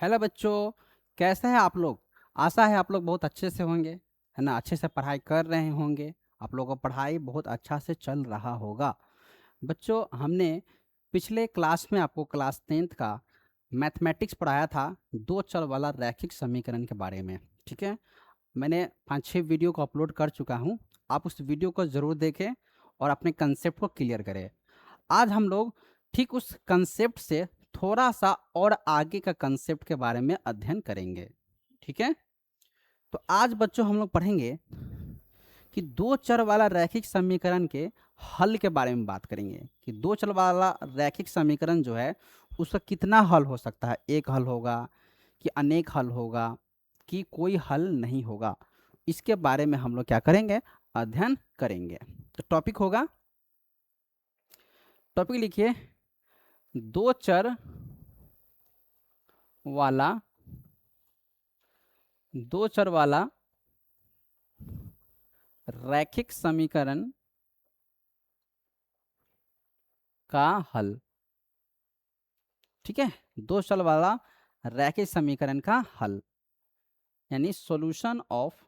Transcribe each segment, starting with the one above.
Hello बच्चों, कैसे हैं आप लोग। आशा है आप लोग बहुत अच्छे से होंगे, है ना। अच्छे से पढ़ाई कर रहे होंगे। आप लोगों का पढ़ाई बहुत अच्छा से चल रहा होगा। बच्चों, हमने पिछले क्लास में आपको क्लास 10th का मैथमेटिक्स पढ़ाया था, दो चर वाला रैखिक समीकरण के बारे में। ठीक है, मैंने 5-6 वीडियो को अपलोड कर चुका हूँ। आप उस वीडियो को ज़रूर देखें और अपने कंसेप्ट को क्लियर करें। आज हम लोग ठीक उस कंसेप्ट से थोड़ा सा और आगे का कंसेप्ट के बारे में अध्ययन करेंगे। ठीक है, तो आज बच्चों हम लोग पढ़ेंगे कि दो चर वाला रैखिक समीकरण के हल के बारे में बात करेंगे कि दो चर वाला रैखिक समीकरण जो है उसका कितना हल हो सकता है। एक हल होगा कि अनेक हल होगा कि कोई हल नहीं होगा, इसके बारे में हम लोग क्या करेंगे, अध्ययन करेंगे। तो टॉपिक होगा, टॉपिक लिखिए, दो चर वाला दो चर वाला रैखिक समीकरण का हल। ठीक है, दो चर वाला रैखिक समीकरण का हल यानी solution of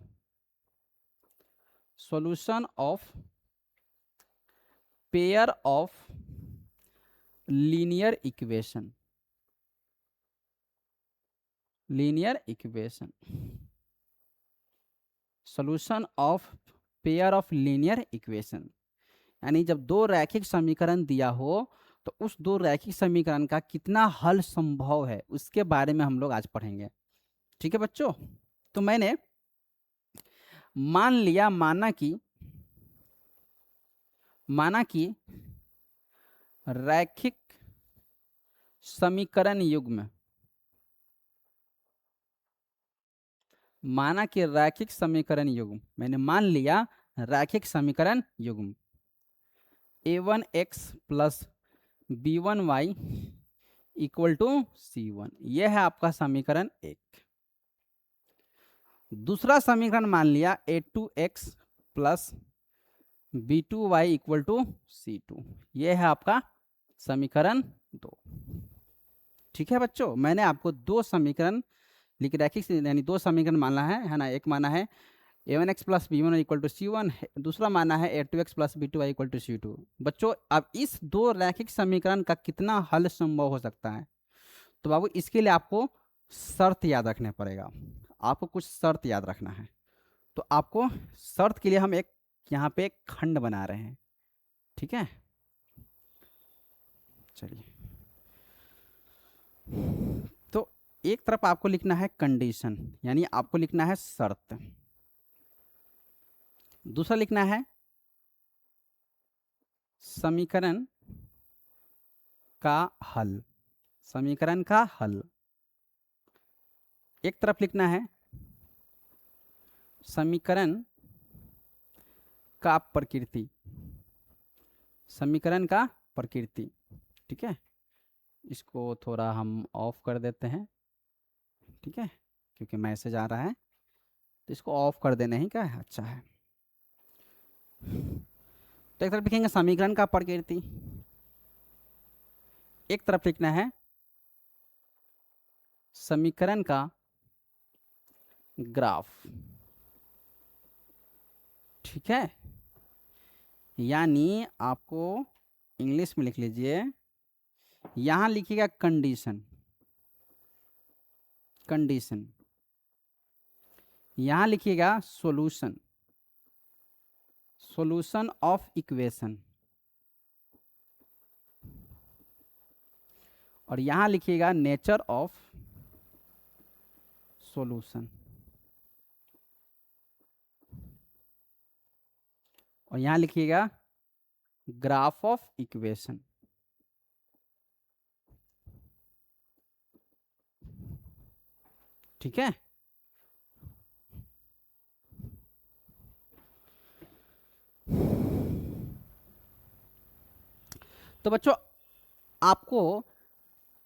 pair of linear equation. Solution of pair of linear equation यानी जब दो रैखिक समीकरण दिया हो तो उस दो रैखिक समीकरण का कितना हल संभव है उसके बारे में हम लोग आज पढ़ेंगे। ठीक है बच्चों, तो मैंने माना कि रैखिक समीकरण युग्म मैंने मान लिया रैखिक समीकरण युग्म a1x plus b1y equal to c1, यह है आपका समीकरण एक। दूसरा समीकरण मान लिया a2x plus b2y equal to c2, यह है आपका समीकरण दो। ठीक है बच्चों, मैंने आपको दो समीकरण लिख रैखिक यानी दो समीकरण माना है ना। एक माना है a1x plus b1 equal to c1, दूसरा माना है a2x plus b2y equal to c2। बच्चों, अब इस दो रैखिक समीकरण का कितना हल संभव हो सकता है, तो बाबू इसके लिए आपको शर्त याद रखने पड़ेगा। आपको कुछ शर्त याद रखना है। तो आपको शर्त के लिए हम एक यहाँ पे एक खंड बना रहे हैं। ठीक है, चलिए। तो एक तरफ आपको लिखना है कंडीशन यानी आपको लिखना है शर्त, दूसरा लिखना है समीकरण का हल। एक तरफ लिखना है समीकरण का प्रकृति। ठीक है, इसको थोड़ा हम ऑफ कर देते हैं। ठीक है, क्योंकि मैसेज आ रहा है तो इसको ऑफ कर देना ही क्या है, अच्छा है। तो एक तरफ लिखेंगे समीकरण का प्रकृति, एक तरफ लिखना है समीकरण का ग्राफ। ठीक है, यानी आपको इंग्लिश में लिख लीजिए, यहां लिखिएगा कंडीशन, यहां लिखिएगा सॉल्यूशन ऑफ इक्वेशन, और यहां लिखिएगा नेचर ऑफ सॉल्यूशन, और यहां लिखिएगा ग्राफ ऑफ इक्वेशन। ठीक है, तो बच्चों आपको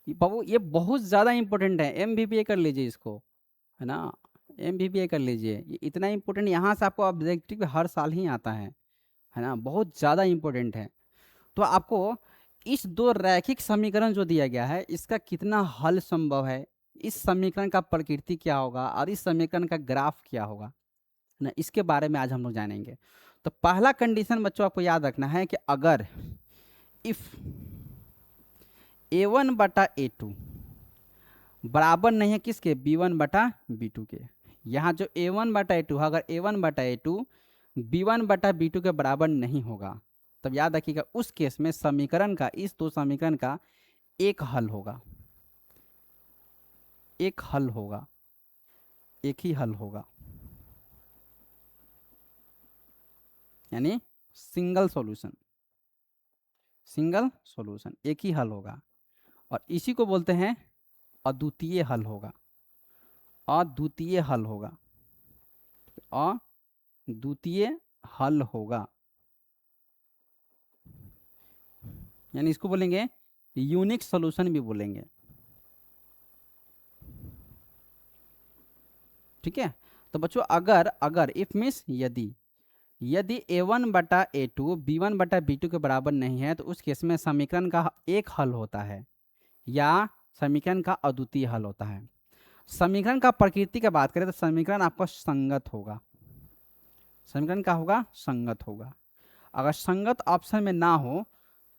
बाबू ये बहुत ज़्यादा इंपॉर्टेंट है, एमवीपीए कर लीजिए इसको, है ना। एमवीपीए कर लीजिए, ये इतना इंपॉर्टेंट, यहाँ से आपको ऑब्जेक्टिव हर साल ही आता है ना, बहुत ज़्यादा इंपॉर्टेंट है। तो आपको इस दो रैखिक समीकरण जो दिया गया है इसका कितना हल संभव है इस समीकरण का प्रकृति क्या होगा और इस समीकरण का ग्राफ क्या होगा ना, इसके बारे में आज हम लोग जानेंगे। तो पहला कंडीशन बच्चों आपको याद रखना है कि अगर इफ a1 बटा a2 बराबर नहीं है किसके, b1 बटा b2 के। यहाँ जो a1 बटा a2 है, अगर a1 बटा a2 b1 बटा b2 के बराबर नहीं होगा, तब याद रखिएगा उस केस में समीकरण का, इस दो समीकरण का एक हल होगा, एक हल होगा, एक ही हल होगा, यानी सिंगल सॉल्यूशन, सिंगल सॉल्यूशन, एक ही हल होगा। और इसी को बोलते हैं अद्वितीय हल होगा, अद्वितीय हल होगा, अद्वितीय हल होगा, यानी इसको बोलेंगे यूनिक सॉल्यूशन भी बोलेंगे। ठीक है, तो बच्चों अगर अगर इफ मीन्स यदि, यदि a1 बटा a2 b1 बटा b2 के बराबर नहीं है, तो उस केस में समीकरण का एक हल होता है या समीकरण का अद्वितीय हल होता है। समीकरण का प्रकृति की बात करें तो समीकरण आपका संगत होगा, समीकरण का होगा संगत होगा। अगर संगत ऑप्शन में ना हो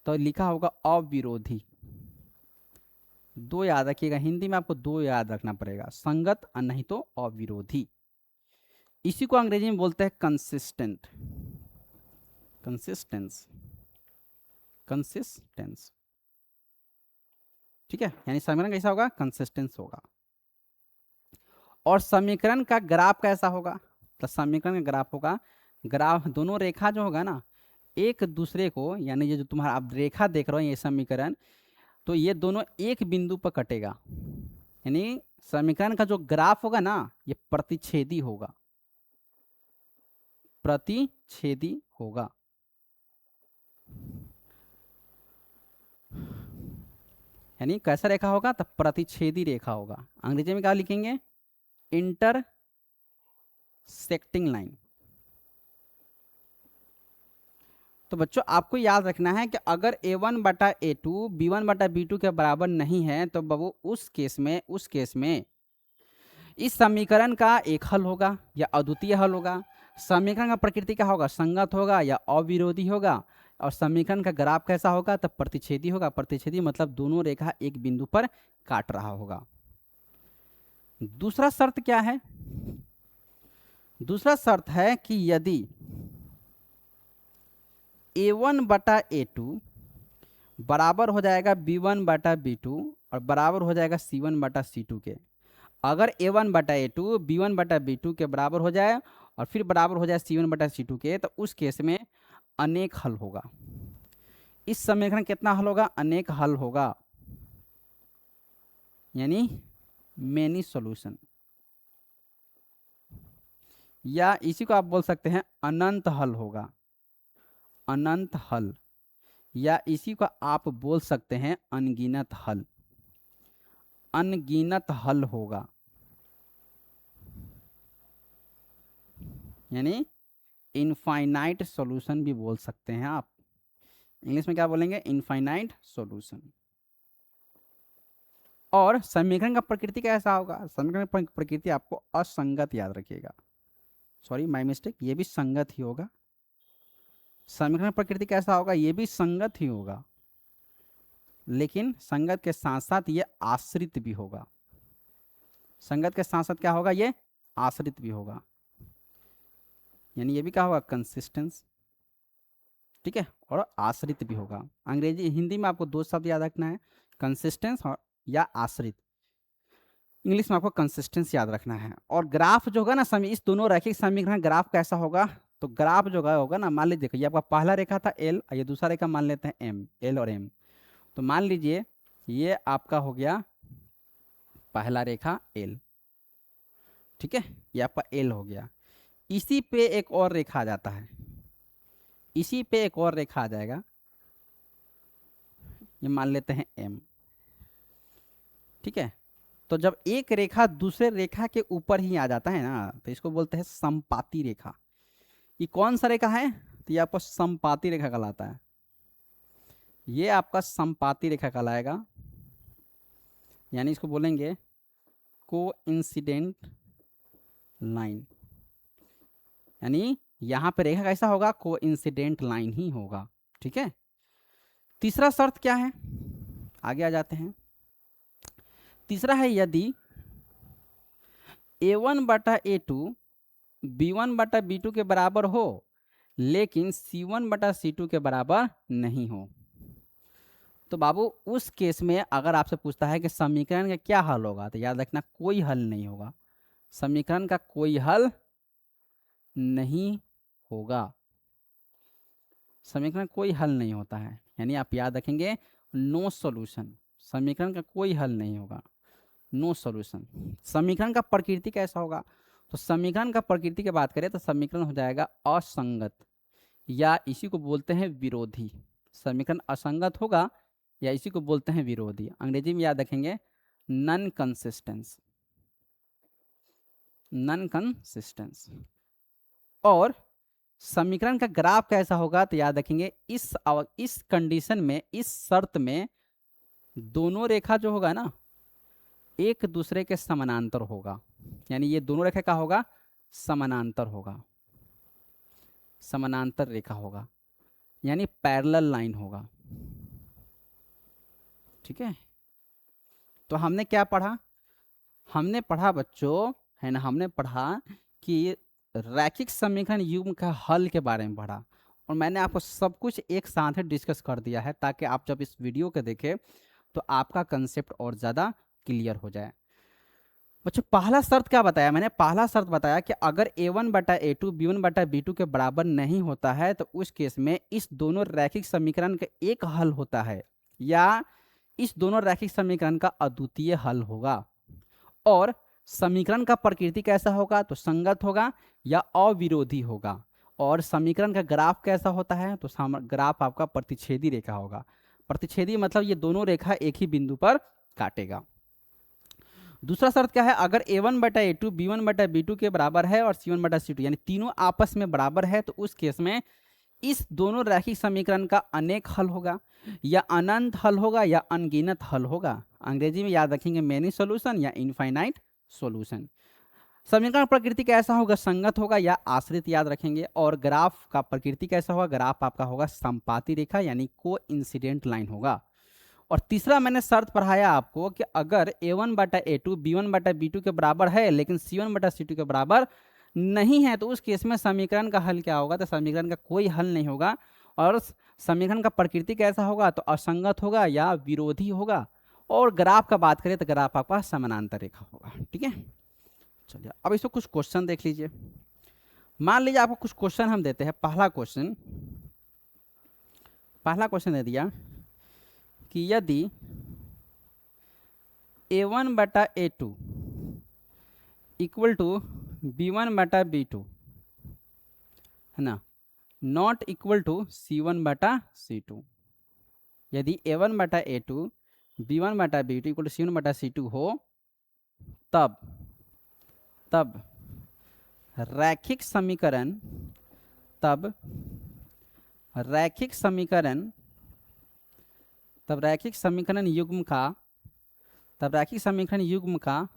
तो लिखा होगा अविरोधी। दो याद रखिएगा, हिंदी में आपको दो याद रखना पड़ेगा, संगत और नहीं तो अविरोधी। इसी को अंग्रेजी में बोलते हैं कंसिस्टेंट, कंसिस्टेंस, कंसिस्टेंस। ठीक है, यानी समीकरण कैसा होगा, कंसिस्टेंस होगा। और समीकरण का ग्राफ कैसा होगा, तो समीकरण का ग्राफ होगा, ग्राफ दोनों रेखा जो होगा ना एक दूसरे को, यानी ये जो तुम्हारा आप रेखा देख रहे हो ये समीकरण, तो ये दोनों एक बिंदु पर कटेगा, यानी समीकरण का जो ग्राफ होगा ना ये प्रतिच्छेदी होगा, प्रतिच्छेदी होगा। यानी कैसा रेखा होगा, तो प्रतिच्छेदी रेखा होगा। अंग्रेजी में क्या लिखेंगे, इंटरसेक्टिंग लाइन। तो बच्चों आपको याद रखना है कि अगर a1 बटा a2 b1 बटा b2 के बराबर नहीं है, तो बाबू उस केस में इस समीकरण का एक हल होगा या अद्वितीय हल होगा। समीकरण का प्रकृति क्या होगा, संगत होगा या अविरोधी होगा। और समीकरण का ग्राफ कैसा होगा, तब प्रतिच्छेदी होगा। प्रतिच्छेदी मतलब दोनों रेखा एक बिंदु पर काट रहा होगा। दूसरा शर्त क्या है, दूसरा शर्त है कि यदि a1 बटा a2 बराबर हो जाएगा b1 बटा b2 और बराबर हो जाएगा c1 बटा c2 के। अगर a1 बटा a2 b1 बटा b2 के बराबर हो जाए और फिर बराबर हो जाए c1 बटा c2 के, तो उस केस में अनेक हल होगा। इस समीकरण कितना हल होगा, अनेक हल होगा, यानी मेनी सॉल्यूशन, या इसी को आप बोल सकते हैं अनंत हल होगा, अनंत हल, या इसी को आप बोल सकते हैं अनगिनत हल, अनगिनत हल होगा, यानी इनफाइनाइट सॉल्यूशन भी बोल सकते हैं आप। इंग्लिश में क्या बोलेंगे, इनफाइनाइट सॉल्यूशन। और समीकरण का प्रकृति कैसा होगा, समीकरण की प्रकृति आपको असंगत याद रखिएगा, सॉरी माय मिस्टेक, ये भी संगत ही होगा। समीकरण प्रकृति कैसा होगा, ये भी संगत ही होगा, लेकिन संगत के साथ साथ ये आश्रित भी होगा। संगत के साथ साथ क्या होगा, ये आश्रित भी होगा, यानी ये भी क्या होगा, कंसिस्टेंस। ठीक है, और आश्रित भी होगा। अंग्रेजी हिंदी में आपको दो शब्द याद रखना है, कंसिस्टेंस और या आश्रित। इंग्लिश में आपको कंसिस्टेंस याद रखना है। और ग्राफ जो होगा ना, इस दोनों रैखिक समीकरण ग्राफ कैसा होगा, तो ग्राफ जो होगा ना, मान लीजिए देखो ये आपका पहला रेखा था एल, ये दूसरा रेखा मान लेते हैं एम, एल और एम। तो मान लीजिए ये आपका हो गया पहला रेखा एल, ठीक है, ये आपका एल हो गया। इसी पे एक और रेखा आ जाता है, इसी पे एक और रेखा आ जाएगा, ये मान लेते हैं एम। ठीक है, तो जब एक रेखा दूसरे रेखा के ऊपर ही आ जाता है ना, तो इसको बोलते हैं समपाती रेखा। ये कौन सा रेखा है, तो ये आपको समपाती रेखा कहलाता है, ये आपका समपाती रेखा कहलाएगा, यानी इसको बोलेंगे कोइंसिडेंट लाइन, यानी यहां पे रेखा कैसा होगा, कोइंसिडेंट लाइन ही होगा। ठीक है, तीसरा शर्त क्या है, आगे आ जाते हैं। तीसरा है यदि a1 बटा a2 b1 बटा b2 के बराबर हो लेकिन c1 बटा c2 के बराबर नहीं हो, तो बाबू उस केस में अगर आपसे पूछता है कि समीकरण का क्या हल होगा, तो याद रखना कोई हल नहीं होगा, समीकरण का कोई हल नहीं होगा, समीकरण कोई हल नहीं होता है, यानी आप याद रखेंगे नो सॉल्यूशन, समीकरण का कोई हल नहीं होगा, नो सॉल्यूशन। समीकरण का प्रकृति कैसा होगा, तो समीकरण का प्रकृति की बात करें तो समीकरण हो जाएगा असंगत, या इसी को बोलते हैं विरोधी। समीकरण असंगत होगा या इसी को बोलते हैं विरोधी, अंग्रेजी में याद रखेंगे नॉन कंसिस्टेंस, नॉन कंसिस्टेंस। और समीकरण का ग्राफ कैसा होगा, तो याद रखेंगे इस कंडीशन में, इस शर्त में दोनों रेखा जो होगा ना एक दूसरे के समानांतर होगा, यानी ये दोनों रेखा का होगा समानांतर होगा, समानांतर रेखा होगा, यानी पैरेलल लाइन होगा। ठीक है, तो हमने क्या पढ़ा, हमने पढ़ा बच्चों, है ना, हमने पढ़ा कि रैखिक समीकरण युग्म का हल के बारे में पढ़ा, और मैंने आपको सब कुछ एक साथ डिस्कस कर दिया है ताकि आप जब इस वीडियो को देखें तो आपका कंसेप्ट और ज़्यादा क्लियर हो जाए। बच्चों पहला शर्त क्या बताया मैंने, पहला शर्त बताया कि अगर a1 बटा a2 b1 बटा b2 के बराबर नहीं होता है तो उस केस में इस दोनों रैखिक समीकरण का एक हल होता है या इस दोनों रैखिक समीकरण का अद्वितीय हल होगा। और समीकरण का प्रकृति कैसा होगा, तो संगत होगा या अविरोधी होगा। और समीकरण का ग्राफ कैसा होता है, तो ग्राफ आपका प्रतिच्छेदी रेखा होगा। प्रतिच्छेदी मतलब ये दोनों रेखा एक ही बिंदु पर काटेगा। दूसरा शर्त क्या है, अगर a1 बटा a2 b1 बटा b2 के बराबर है और c1 बटा c2 यानी तीनों आपस में बराबर है, तो उस केस में इस दोनों रैखिक समीकरण का अनेक हल होगा या अनंत हल होगा या अनगिनत हल होगा। अंग्रेजी में याद रखेंगे मेनी सॉल्यूशन या इनफाइनाइट सॉल्यूशन। समीकरण प्रकृति कैसा होगा, संगत होगा या आश्रित, याद रखेंगे। और ग्राफ का प्रकृति कैसा होगा, ग्राफ आपका होगा संपाती रेखा यानी कोइंसिडेंट लाइन होगा। और तीसरा मैंने शर्त पढ़ाया आपको कि अगर a1 बटा a2 b1 बटा b2 के बराबर है लेकिन c1 बटा c2 के बराबर नहीं है, तो उस केस में समीकरण का हल क्या होगा, तो समीकरण का कोई हल नहीं होगा। और समीकरण का प्रकृति कैसा होगा, तो असंगत होगा या विरोधी होगा। और ग्राफ का बात करें तो ग्राफ आपका समानांतर रेखा होगा। ठीक है, चलिए अब इसको कुछ क्वेश्चन देख लीजिए। मान लीजिए आपको कुछ क्वेश्चन हम देते हैं। पहला क्वेश्चन दे दिया कि यदि a1 बटा a2 इक्वल टू b1 बटा b2 है ना, नॉट इक्वल टू c1 बटा c2। यदि a1 बटा a2 b1 बटा b2 इक्वल टू c1 बटा c2 हो तब रैखिक समीकरण रैखिक समीकरण युग्म का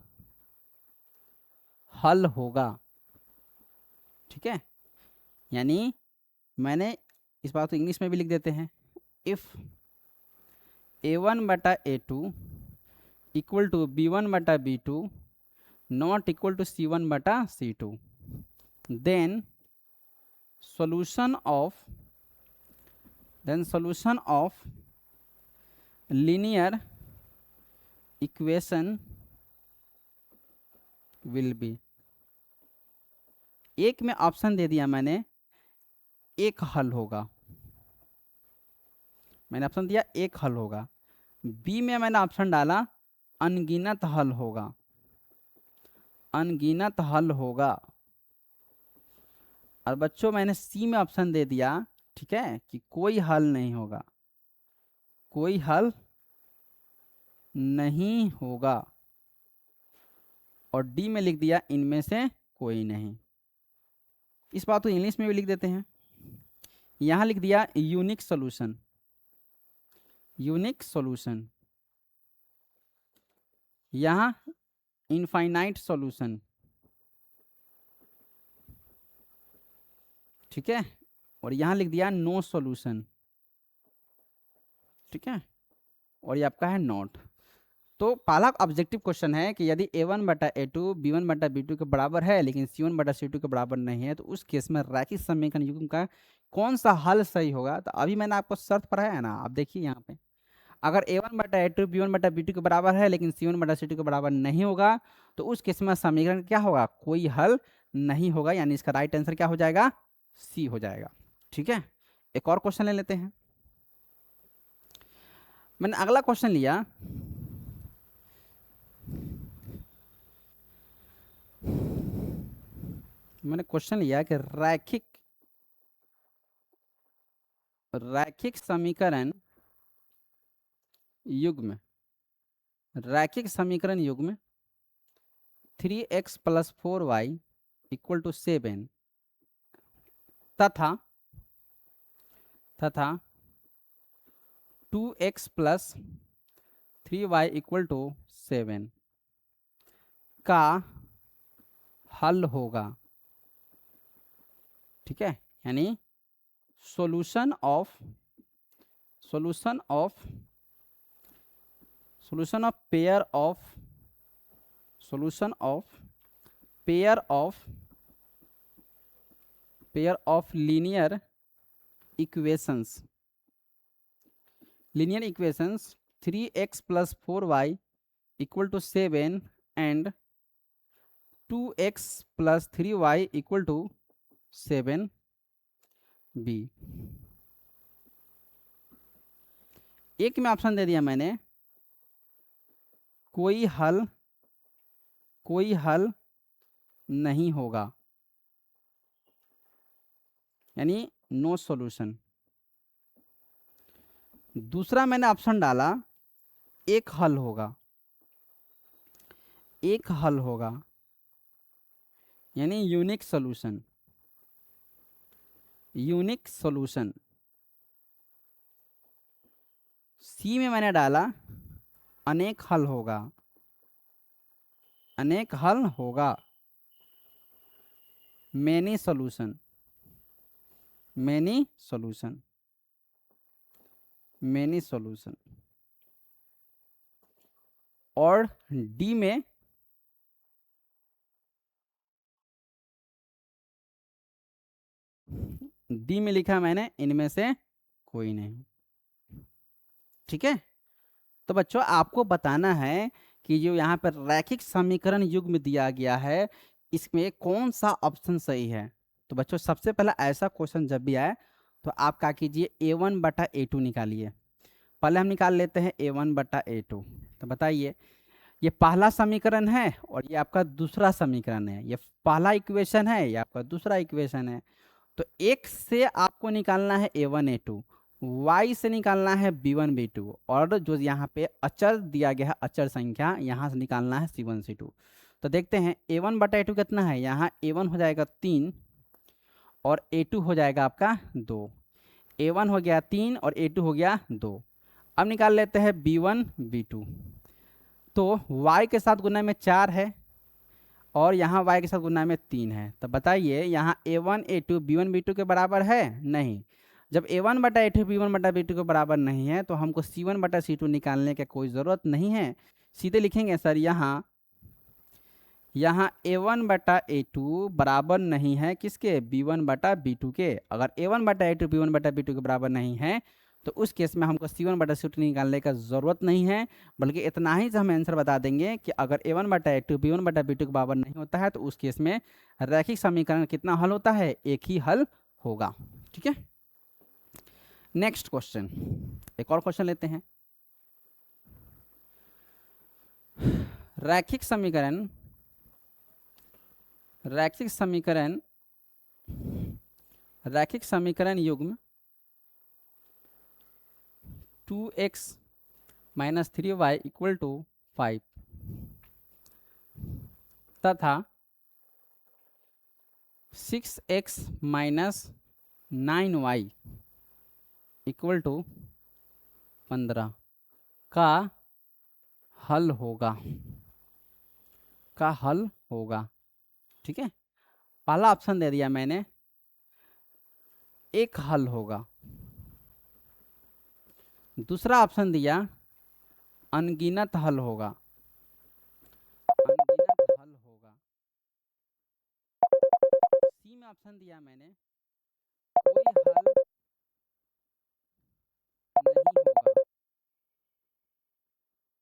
हल होगा। ठीक है, यानी मैंने इस बात को इंग्लिश में भी लिख देते हैं, इफ a1 बटा a2 इक्वल टू b1 बटा b2 not equal to c1 बटा c2, then solution of linear equation will be। एक में ऑप्शन दे दिया मैंने, एक हल होगा, मैंने ऑप्शन दिया एक हल होगा। बी में मैंने ऑप्शन डाला अनगिनत हल होगा, अनगिनत हल होगा। और बच्चों मैंने सी में ऑप्शन दे दिया, ठीक है, कि कोई हल नहीं होगा, कोई हल नहीं होगा। और डी में लिख दिया इनमें से कोई नहीं। इस बात को इंग्लिश में भी लिख देते हैं, यहां लिख दिया यूनिक सॉल्यूशन, यूनिक सॉल्यूशन। यहां इनफाइनाइट सॉल्यूशन, ठीक है, और यहाँ लिख दिया नो सॉल्यूशन, ठीक है, और ये आपका है नॉट। तो पहला ऑब्जेक्टिव क्वेश्चन है कि यदि a1/a2 b1/b2 के बराबर है लेकिन c1/c2 के बराबर नहीं है तो उस केस में रैखिक समीकरण युग्म का कौन सा हल सही होगा। तो अभी मैंने आपको शर्त पढ़ाया है ना, आप देखिए यहाँ पे, अगर a1/a2 b1/b2 के बराबर है लेकिन c1/c2 के बराबर नहीं होगा तो उस केस में समीकरण क्या होगा, कोई हल नहीं होगा, यानी इसका राइट आंसर क्या हो जाएगा, सी हो जाएगा। ठीक है, एक और क्वेश्चन ले लेते हैं। मैंने अगला क्वेश्चन लिया, मैंने क्वेश्चन लिया कि रैखिक समीकरण युग्म, रैखिक समीकरण युग्म 3x + 4y = 7 तथा 2x + 3y = 7 का हल होगा। ठीक है, यानी solution of pair of linear equations 3x + 4y = 7 and 2x + 3y = 7b। एक में ऑप्शन दे दिया मैंने, कोई हल नहीं होगा, यानी नो सॉल्यूशन। दूसरा मैंने ऑप्शन डाला एक हल होगा, यानी यूनिक सॉल्यूशन। सी में मैंने डाला अनेक हल होगा, मेनी सॉल्यूशन। और डी में लिखा मैंने इनमें से कोई नहीं। ठीक है, तो बच्चों आपको बताना है कि जो यहाँ पर रैखिक समीकरण युग्म दिया गया है इसमें कौन सा ऑप्शन सही है। तो बच्चों सबसे पहला ऐसा क्वेश्चन जब भी आए तो आप क्या कीजिए, a1/a2 निकालिए। पहले हम निकाल लेते हैं a1/a2। तो बताइए, ये पहला समीकरण है और ये आपका दूसरा समीकरण है, ये पहला इक्वेशन है, ये आपका दूसरा इक्वेशन है। तो x से आपको निकालना है a1 a2, y से निकालना है b1 b2, और जो यहाँ पे अचर दिया गया है अचर संख्या यहाँ से निकालना है c1 c2। तो देखते हैं a1/a2 कितना है, यहाँ a1 हो जाएगा 3 और a2 हो जाएगा आपका 2। a1 हो गया 3 और a2 हो गया 2। अब निकाल लेते हैं b1 b2। तो y के साथ गुना में 4 है और यहाँ y के साथ गुना में 3 है। तो बताइए यहाँ a1 a2 b1 b2 के बराबर है नहीं। जब a1/a2 b1/b2 के बराबर नहीं है तो हमको c1/c2 निकालने की कोई ज़रूरत नहीं है। सीधे लिखेंगे सर यहाँ a1/a2 बराबर नहीं है किसके, b1/b2 के। अगर a1/a2 b1/b2 के बराबर नहीं है तो उस केस में हमको c1/c2 निकालने का ज़रूरत नहीं है, बल्कि इतना ही से हम आंसर बता देंगे कि अगर a1/a2 b1/b2 के बराबर नहीं होता है तो उस केस में रैखिक समीकरण कितना हल होता है, एक ही हल होगा। ठीक है, नेक्स्ट क्वेश्चन, एक और क्वेश्चन लेते हैं। रैखिक समीकरण युग्म 2x - 3y = 5 तथा 6x - 9y = 15 का हल होगा। का हल होगा। ठीक है, पहला ऑप्शन दे दिया मैंने, एक हल होगा। दूसरा ऑप्शन दिया अनगिनत हल होगा, अनगिनत हल होगा। सी में ऑप्शन दिया मैंने कोई हल नहीं होगा,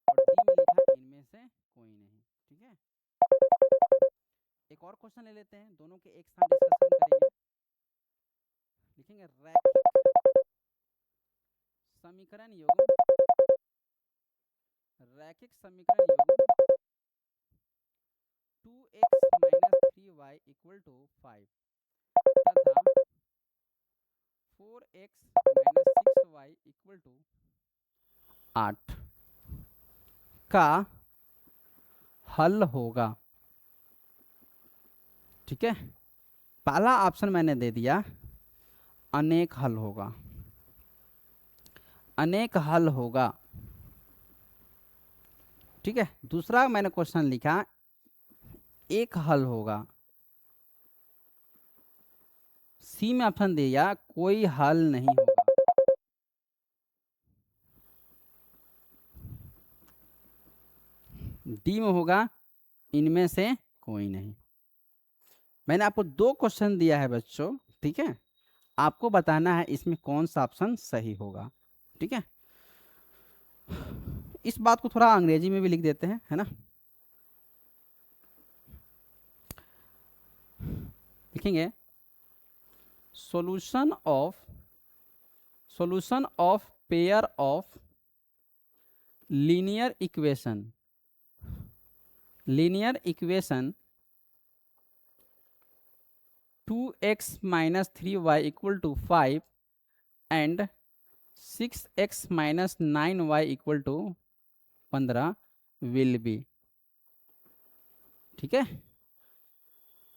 और डी में लिखा इनमें से कोई नहीं। ठीक है, एक और क्वेश्चन ले लेते हैं, दोनों के एक साथ डिस्कशन करेंगे। लिखेंगे रैखिक समीकरण युग्म, रैखिक समीकरण युग्म 2x minus 3y equal to 5 तथा 4x minus 6y equal to 8 का हल होगा। ठीक है, पहला ऑप्शन मैंने दे दिया अनेक हल होगा, अनेक हल होगा। ठीक है, दूसरा मैंने क्वेश्चन लिखा एक हल होगा। सी में ऑप्शन दिया कोई हल नहीं होगा। डी में होगा इनमें से कोई नहीं। मैंने आपको दो क्वेश्चन दिया है बच्चों। ठीक है, आपको बताना है इसमें कौन सा ऑप्शन सही होगा। ठीक है, इस बात को थोड़ा अंग्रेजी में भी लिख देते हैं, है ना। लिखेंगे solution of pair of linear equation, linear equation 2x minus 3y equal to 5 and 6x minus 9y equal to 15 will be. ठीक है,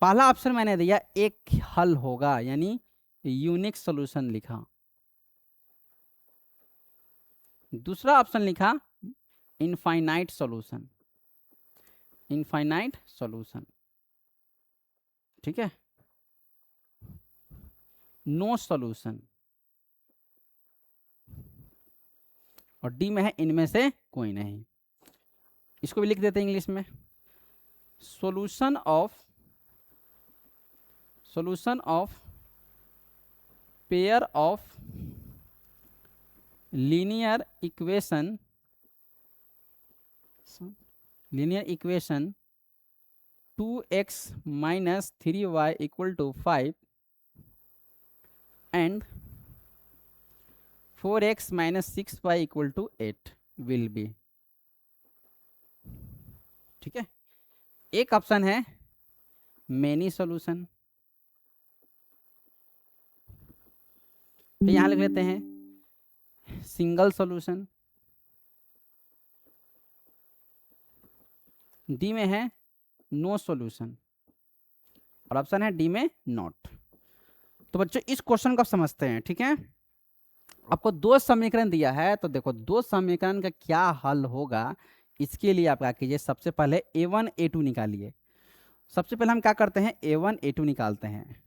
पहला ऑप्शन मैंने दिया एक हल होगा, यानी यूनिक सॉल्यूशन लिखा। दूसरा ऑप्शन लिखा इनफाइनाइट सॉल्यूशन, इनफाइनाइट सॉल्यूशन। ठीक है, नो सॉल्यूशन, और डी में है इनमें से कोई नहीं। इसको भी लिख देते हैं इंग्लिश में, solution of pair of linear equation 2x minus 3y equal to 5 and 4x minus 6y equal to 8 will be. ठीक है, एक ऑप्शन है मेनी सॉल्यूशन, तो यहां लिख लेते हैं सिंगल सॉल्यूशन। डी में है नो सॉल्यूशन, और ऑप्शन है डी में नॉट। तो बच्चों इस क्वेश्चन को आप समझते हैं। ठीक है, आपको दो समीकरण दिया है, तो देखो दो समीकरण का क्या हल होगा, इसके लिए आप क्या कीजिए, सबसे पहले a1 a2 निकालिए। सबसे पहले हम क्या करते हैं, a1 a2 निकालते हैं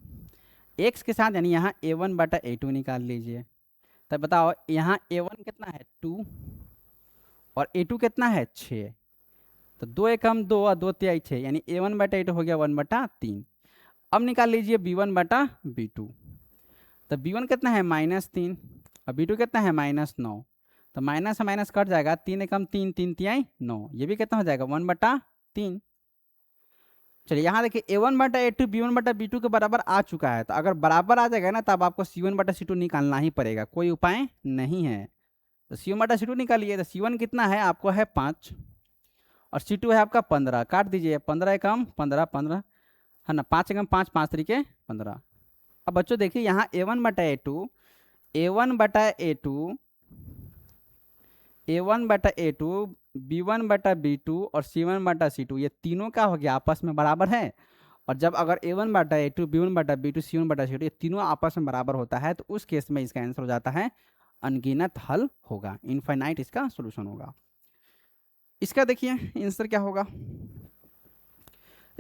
x के साथ, यानी यहाँ a1 बटा a2 निकाल लीजिए। तब बताओ यहाँ a1 कितना है 2 और a2 कितना है 6, तो 2 एकम 2 और 2 तिहाई 6, यानी a1 बटा a2 हो गया 1/3। अब निकाल लीजिए b1 बटा b2, तो b1 कितना है -3 और b2 कितना है -9, तो माइनस से माइनस कट जाएगा, 3 एकम 3, 3 तिहाई 9, ये भी कितना हो जाएगा 1/3। चलिए यहाँ देखिए a1 बटा a2 b1 बटा b2 के बराबर आ चुका है, तो अगर बराबर आ जाएगा ना तब आपको c1 बटा c2 निकालना ही पड़ेगा, कोई उपाय नहीं है। तो c1 बटा c2 निकालिए, तो c1 कितना है आपको है 5 और c2 है आपका 15, काट दीजिए 15 एकम 15 15 है ना, 5 एकम 5 5 तरीके 15। अब बच्चों देखिए यहाँ a1 बटा a2 a1 बटा a2 a1 बटा a2 b1 बटा b2 और c1 बटा c2, ये तीनों का हो गया आपस में बराबर है। और जब अगर a1 बटा a2 b1 बटा b2 c1 बटा c2 ये तीनों आपस में बराबर होता है, तो उस केस में इसका आंसर हो जाता है अनगिनत हल होगा, इनफाइनाइट इसका सोल्यूशन होगा। इसका देखिए आंसर क्या होगा,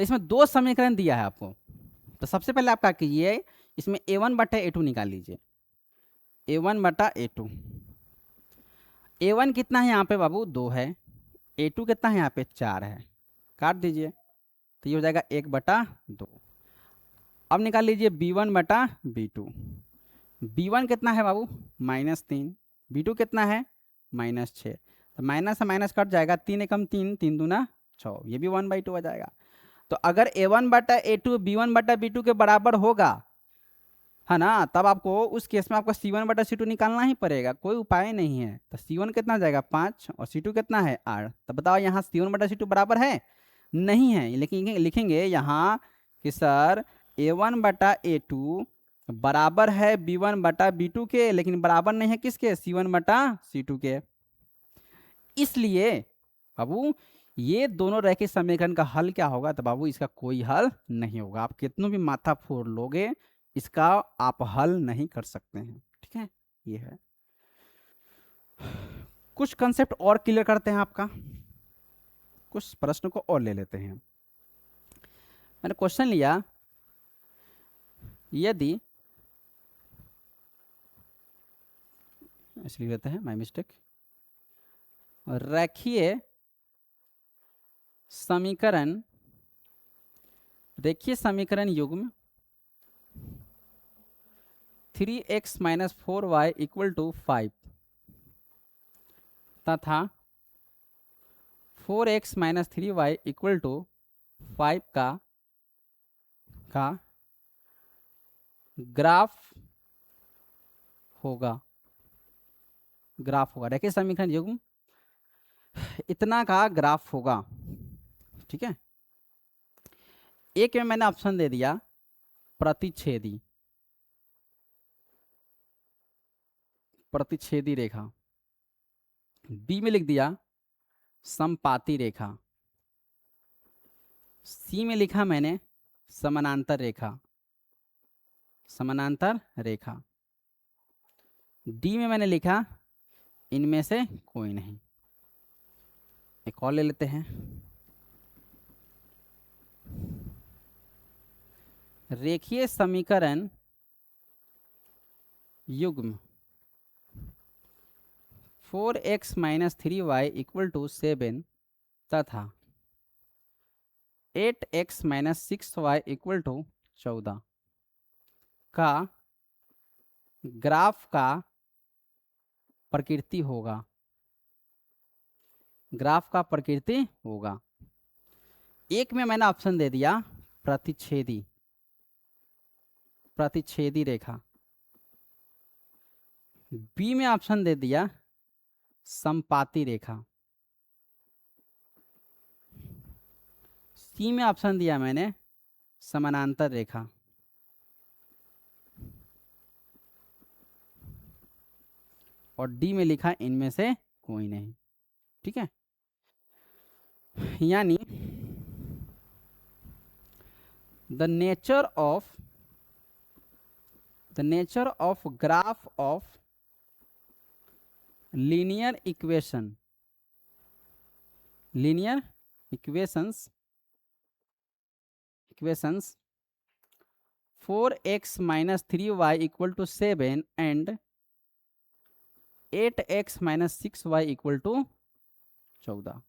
तो इसमें दो समीकरण दिया है आपको। तो सबसे पहले आप क्या कीजिए, इसमें a1 बटा a2 निकाल लीजिए। a1 बटा a2, a1 कितना है यहाँ पे बाबू 2 है, a2 कितना है यहाँ पे 4 है, काट दीजिए तो ये हो जाएगा 1/2। अब निकाल लीजिए b1 बटा b2, b1 कितना है बाबू -3, b2 कितना है -6, तो माइनस से माइनस कट जाएगा, 3 एकम 3, 3 दूना 6, ये भी 1/2 हो जाएगा। तो अगर a1 बटा a2 b1 बटा b2 के बराबर होगा, है ना, तब आपको उस केस में आपको c1 बटा c2 निकालना ही पड़ेगा, कोई उपाय नहीं है। तो c1 कितना जाएगा 5 और c2 कितना है 8। तो बताओ यहाँ c1 बटा c2 बराबर है, नहीं है, लेकिन लिखेंगे यहाँ कि सर a1 बटा a2 बराबर है b1 बटा b2 के, लेकिन बराबर नहीं है किसके, c1 बटा c2 के। इसलिए बाबू ये दोनों रैखिक समीकरण का हल क्या होगा, तो बाबू इसका कोई हल नहीं होगा। आप कितनों भी माथा फोड़ लोगे, इसका आप हल नहीं कर सकते हैं। ठीक है, ये है। कुछ कंसेप्ट और क्लियर करते हैं आपका, कुछ प्रश्न को और ले लेते हैं। मैंने क्वेश्चन लिया, यदि इसलिए लेते हैं, माय मिस्टेक, रेखीय समीकरण, रेखीय समीकरण युग्म 3x - 4y = 5 तथा 4x - 3y = 5 का ग्राफ होगा, रेखीय समीकरण युग्म इतना का ग्राफ होगा। ठीक है, एक में मैंने ऑप्शन दे दिया प्रतिच्छेदी, प्रतिच्छेदी रेखा, बी में लिख दिया समपाती रेखा, सी में लिखा मैंने समानांतर रेखा, समानांतर रेखा, डी में मैंने लिखा इनमें से कोई नहीं। एक और ले लेते हैं, रेखीय समीकरण युग्म 4x - 3y = 7 तथा 8x - 6y = 14 का ग्राफ का प्रकृति होगा, ग्राफ का प्रकृति होगा। एक में मैंने ऑप्शन दे दिया प्रतिच्छेदी, प्रतिच्छेदी रेखा, बी में ऑप्शन दे दिया समपाती रेखा, सी में ऑप्शन दिया मैंने समानांतर रेखा, और डी में लिखा इनमें से कोई नहीं। ठीक है, यानी the nature of graph of linear equations 4x - 3y = 7 and 8x - 6y = 14।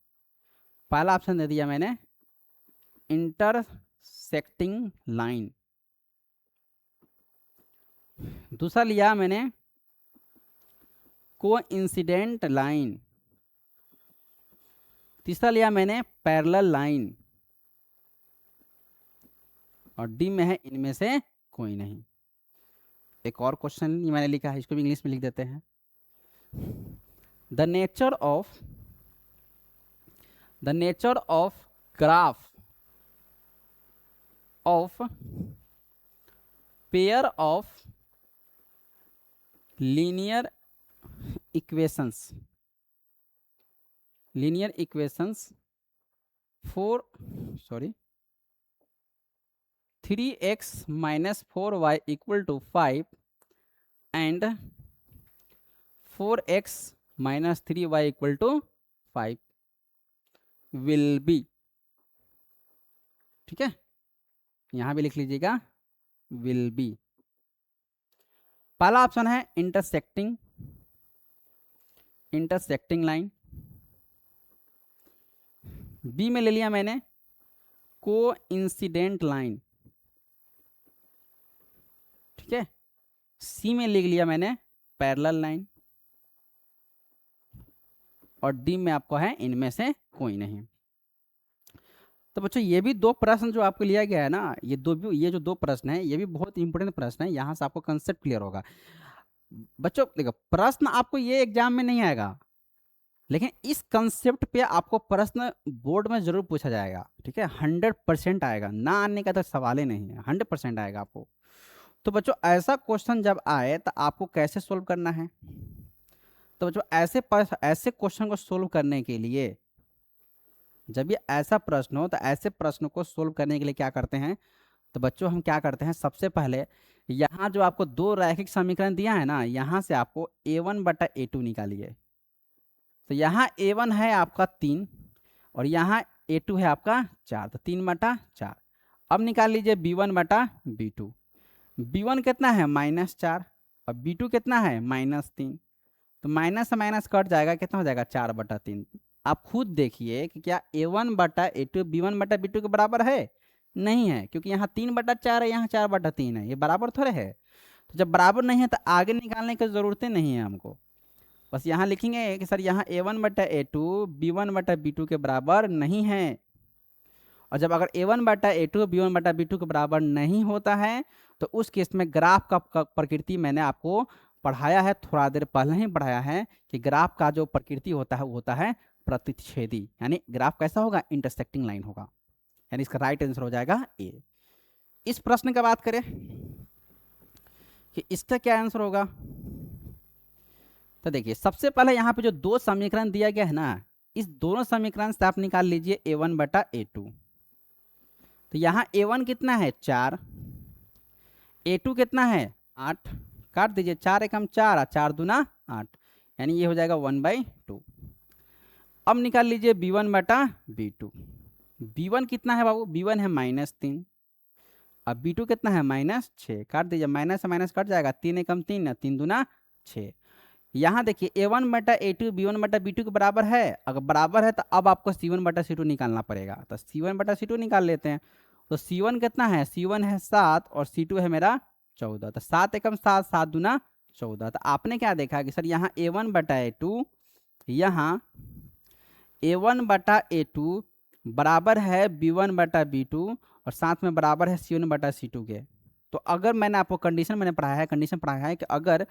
पहला ऑप्शन दे दिया मैंने इंटरसेक्टिंग लाइन, दूसरा लिया मैंने कोइंसिडेंट लाइन, तीसरा लिया मैंने पैरेलल लाइन, और डी में है इनमें से कोई नहीं। एक और क्वेश्चन मैंने लिखा है, इसको भी इंग्लिश में लिख देते हैं। The nature of graph of pair of linear equations 3x - 4y = 5 and 4x - 3y = 5 will be। ठीक है, यहां भी लिख लीजिएगा विल बी। पहला ऑप्शन है इंटरसेक्टिंग, इंटरसेक्टिंग लाइन। बी में ले लिया मैंने को इंसिडेंट लाइन, ठीक है। सी में लिख लिया मैंने पैरेलल लाइन, और डी में आपको है इनमें से कोई नहीं। तो बच्चों ये भी दो प्रश्न जो आपको लिया गया है ना, ये जो दो प्रश्न है ये भी बहुत इंपॉर्टेंट प्रश्न है, यहाँ से आपको कंसेप्ट क्लियर होगा। बच्चों देखो प्रश्न आपको ये एग्जाम में नहीं आएगा, लेकिन इस कंसेप्ट पे आपको प्रश्न बोर्ड में जरूर पूछा जाएगा, ठीक है। 100% आएगा, ना आने का तो सवाल ही नहीं है, 100% आएगा आपको। तो बच्चों ऐसा क्वेश्चन जब आए तो आपको कैसे सोल्व करना है? तो बच्चों ऐसे क्वेश्चन को सोल्व करने के लिए, जब ये ऐसा प्रश्न हो तो ऐसे प्रश्न को सोल्व करने के लिए क्या करते हैं? तो बच्चों हम क्या करते हैं, सबसे पहले यहाँ जो आपको दो रैखिक समीकरण दिया है ना, यहाँ से आपको a1/a2 निकालिए। तो यहाँ a1 है आपका 3 और यहाँ a2 है आपका 4, तो 3/4। अब निकाल लीजिए b1/b2। b1 कितना है -4 और b2 कितना है -3। तो माइनस से माइनस कट जाएगा, कितना हो जाएगा 4/3। आप खुद देखिए कि क्या a1/a2 b1/b2 के बराबर है? नहीं है, क्योंकि यहाँ 3/4 है, यहाँ 4/3 है, ये बराबर थोड़े है। तो जब बराबर नहीं है तो आगे निकालने की जरूरत नहीं है हमको, बस यहाँ लिखेंगे कि सर यहाँ a1/a2 b1/b2 के बराबर नहीं है। और जब अगर a1/a2 b1/b2 के बराबर नहीं होता है तो उस केस में ग्राफ का प्रकृति मैंने आपको पढ़ाया है, थोड़ा देर पहले ही पढ़ाया है कि ग्राफ का जो प्रकृति होता है वो होता है प्रतिच्छेदी, यानी ग्राफ कैसा होगा? इंटरसेक्टिंग लाइन होगा, यानी इसका राइट आंसर हो जाएगा ए। इस प्रश्न का बात करें कि इसका क्या आंसर होगा, तो देखिए सबसे पहले यहाँ पे जो दो समीकरण दिया गया है ना, इस दोनों समीकरण से आप निकाल लीजिए a1/a2। तो यहाँ a1 कितना है 4, a2 कितना है 8, काट दीजिए 4 एकम 4 और 4 दूना 8, यानी ये हो जाएगा 1/2। अब निकाल लीजिए b1/b2। b1 कितना है बाबू? b1 है -3 और b2 कितना है -6, काट दीजिए, माइनस से माइनस कट जाएगा, 3 एकम 3 या 3 दूना 6। यहाँ देखिए a1/a2 b1/b2 के बराबर है, अगर बराबर है तो अब आपको c1/c2 निकालना पड़ेगा, तो c1/c2 निकाल लेते हैं। तो c1 कितना है? c1 है 7 और c2 है मेरा 14, तो 7 एकम 7, 7 दूना 14। तो आपने क्या देखा कि सर यहाँ a1/a2, यहाँ a1/a2 बराबर है b1/b2 और साथ में बराबर है c1/c2 के। तो अगर मैंने आपको कंडीशन पढ़ाया है कि अगर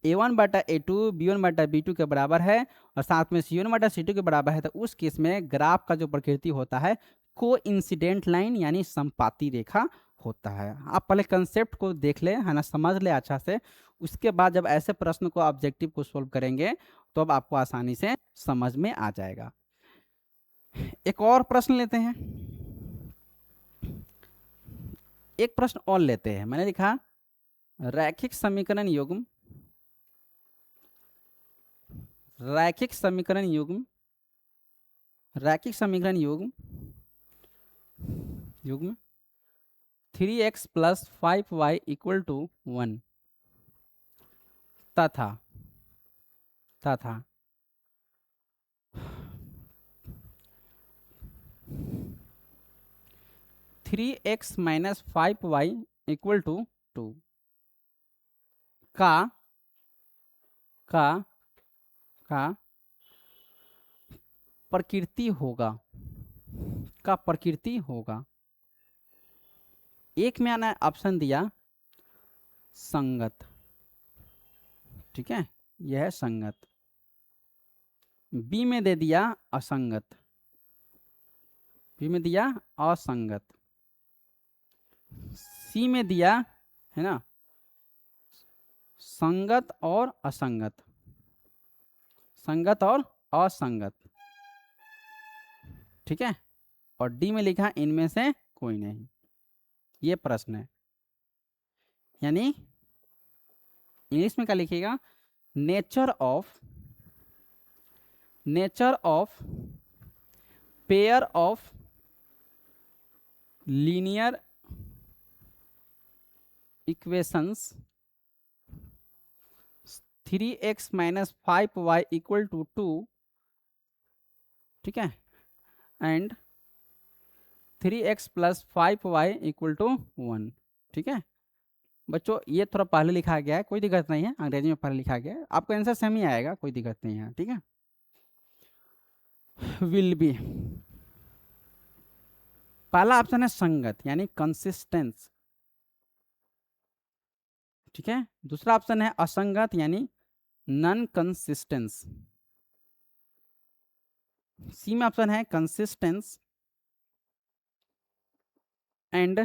a1/a2 b1/b2 के बराबर है और साथ में c1/c2 के बराबर है, तो उस केस में ग्राफ का जो प्रकृति होता है को इंसिडेंट लाइन यानी संपाती रेखा होता है। आप पहले कंसेप्ट को देख ले, है ना, समझ ले अच्छा से, उसके बाद जब ऐसे प्रश्न को ऑब्जेक्टिव को सोल्व करेंगे तो अब आपको आसानी से समझ में आ जाएगा। एक और प्रश्न लेते हैं, एक प्रश्न और लेते हैं। मैंने लिखा रैखिक समीकरण युग्म, रैखिक समीकरण युग्म, रैखिक समीकरण युग्म, युग्म 3x + 5y = 1 तथा तथा 3x - 5y = 2 का का का प्रकृति होगा, का प्रकृति होगा। एक में आना ऑप्शन दिया संगत, ठीक है, यह है संगत। बी में दे दिया असंगत, बी में दिया असंगत। सी में दिया है ना संगत और असंगत, संगत और असंगत, ठीक है। और डी में लिखा इनमें से कोई नहीं। ये प्रश्न है, यानी इंग्लिश में क्या लिखिएगा? Nature of pair of linear equations 3x minus 5y equal to 2, ठीक है, and 3x plus 5y equal to 1, ठीक है। बच्चों ये थोड़ा पहले लिखा गया है, कोई दिक्कत नहीं है, अंग्रेजी में पहले लिखा गया है, आपको आंसर सेम ही आएगा, कोई दिक्कत नहीं है, ठीक है। विल बी, पहला ऑप्शन है संगत यानी कंसिस्टेंस, ठीक है। दूसरा ऑप्शन है असंगत यानी नॉन कंसिस्टेंस। सी में ऑप्शन है कंसिस्टेंस एंड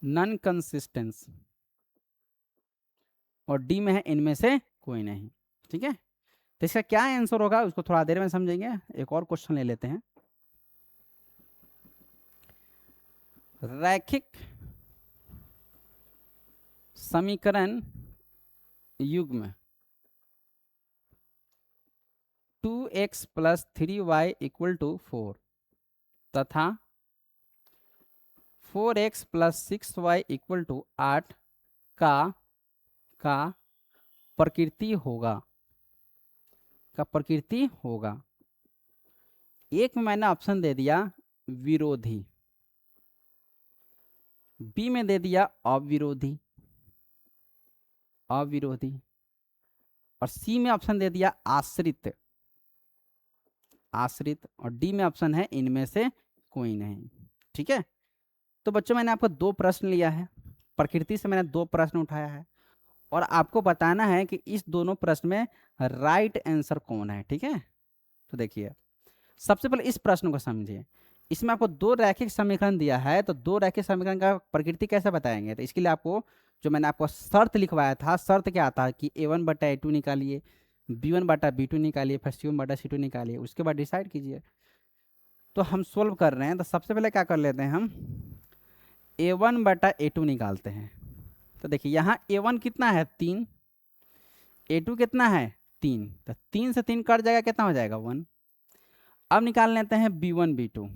नॉन कंसिस्टेंस, और डी में है इनमें से कोई नहीं, ठीक है। तो इसका क्या आंसर होगा उसको थोड़ा देर में समझेंगे। एक और क्वेश्चन ले लेते हैं। रैखिक समीकरण युग्म 2x plus 3y equal to 4 तथा 4x plus 6y equal to 8 का प्रकृति होगा, एक में मैंने ऑप्शन दे दिया विरोधी, बी में दे दिया अविरोधी, और सी में ऑप्शन दे दिया आश्रित, और डी में ऑप्शन है इनमें से कोई नहीं, ठीक है। तो बच्चों मैंने आपको दो प्रश्न लिया है, प्रकृति से मैंने दो प्रश्न उठाया है, और आपको बताना है कि इस दोनों प्रश्न में राइट आंसर कौन है, ठीक है। तो देखिए सबसे पहले इस प्रश्न को समझिए। इसमें आपको दो रैखिक समीकरण दिया है, तो दो रैखिक समीकरण का प्रकृति कैसे बताएंगे। तो इसके लिए आपको जो मैंने आपको शर्त लिखवाया था, शर्त क्या था कि a1/a2 निकालिए, b1/b2 निकालिए, फिर c1/c2 निकालिए, उसके बाद डिसाइड कीजिए। तो हम सोल्व कर रहे हैं, तो सबसे पहले क्या कर लेते हैं, हम a1/a2 निकालते हैं। तो देखिए यहाँ a1 कितना है 3, a2 कितना है 3, तो 3 से 3 कट जाएगा, कितना हो जाएगा 1। अब निकाल लेते हैं b1 b2,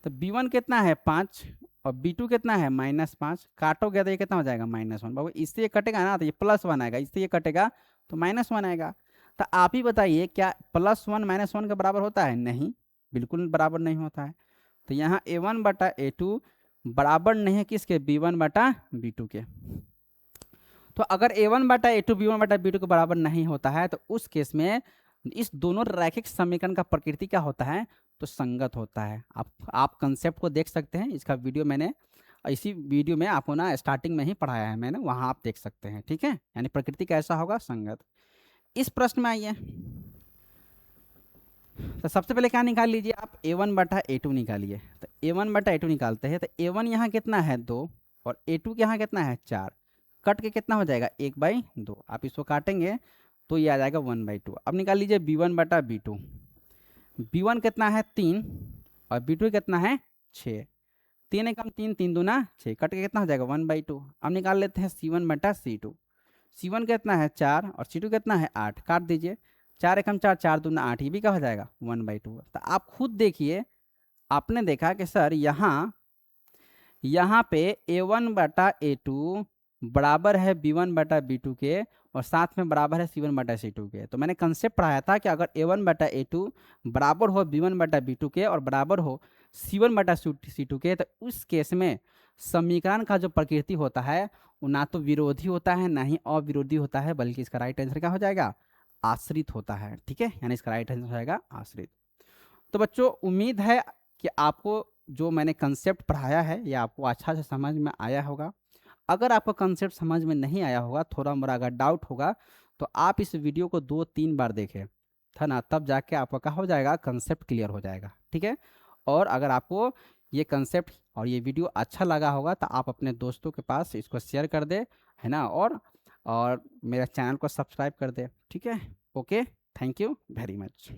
तो b1 कितना है 5 और b2 कितना है -5, काटोगे तो ये कितना हो जाएगा -1। बाबू इससे ये कटेगा ना तो ये +1 आएगा, इससे ये कटेगा तो -1 आएगा। तो आप ही बताइए क्या +1 -1 के बराबर होता है, नहीं, बिल्कुल बराबर नहीं होता है। तो यहाँ a1/a2 बराबर नहीं है किसके, b1/b2 के। तो अगर a1/a2 b1/b2 के बराबर नहीं होता है, तो उस केस में इस दोनों रैखिक समीकरण का प्रकृति क्या होता है, तो संगत होता है। आप कंसेप्ट को देख सकते हैं, इसका वीडियो मैंने इसी वीडियो में आपको ना स्टार्टिंग में ही पढ़ाया है मैंने, वहां आप देख सकते हैं, ठीक है। यानी प्रकृति कैसा होगा, संगत। इस प्रश्न में आइए, तो सबसे पहले क्या निकाल लीजिए आप, a1/a2 निकालिए। तो a1/a2 निकालते हैं, तो a1 यहाँ कितना है 2 और a2 के यहाँ कितना है 4, कट के कितना हो जाएगा 1/2। आप इसको काटेंगे तो ये आ जाएगा 1/2। अब निकाल लीजिए b1/b2, b1 कितना है 3 और b2 कितना है 6, 3 एकम 3, 3 दूना 6, कट के कितना हो जाएगा 1/2। अब निकाल लेते हैं c1/c2, c1 कितना है 4 और c2 कितना है 8, काट दीजिए, 4 एकम 4, 4 दूना 8, ये भी क्या हो जाएगा 1/2। तो आप खुद देखिए, आपने देखा कि सर यहाँ पे a1/a2 बराबर है b1/b2 के, और साथ में बराबर है c1/c2 के। तो मैंने कंसेप्ट पढ़ाया था कि अगर a1/a2 बराबर हो b1/b2 के और बराबर हो c1/c2 के, तो उस केस में समीकरण का जो प्रकृति होता है वो ना तो विरोधी होता है ना ही अविरोधी होता है, बल्कि इसका राइट आंसर क्या हो जाएगा, आश्रित होता है, ठीक है। यानी इसका राइट आंसर हो जाएगा आश्रित। तो बच्चों उम्मीद है कि आपको जो मैंने कंसेप्ट पढ़ाया है ये आपको अच्छा से समझ में आया होगा। अगर आपको कंसेप्ट समझ में नहीं आया होगा, थोड़ा मोड़ा अगर डाउट होगा, तो आप इस वीडियो को 2-3 बार देखें, है ना, तब जाके आपका क्या हो जाएगा, कंसेप्ट क्लियर हो जाएगा, ठीक है। और अगर आपको ये कंसेप्ट और ये वीडियो अच्छा लगा होगा तो आप अपने दोस्तों के पास इसको शेयर कर दे, है ना, और मेरा चैनल को सब्सक्राइब कर दे, ठीक है। Okay, thank you very much.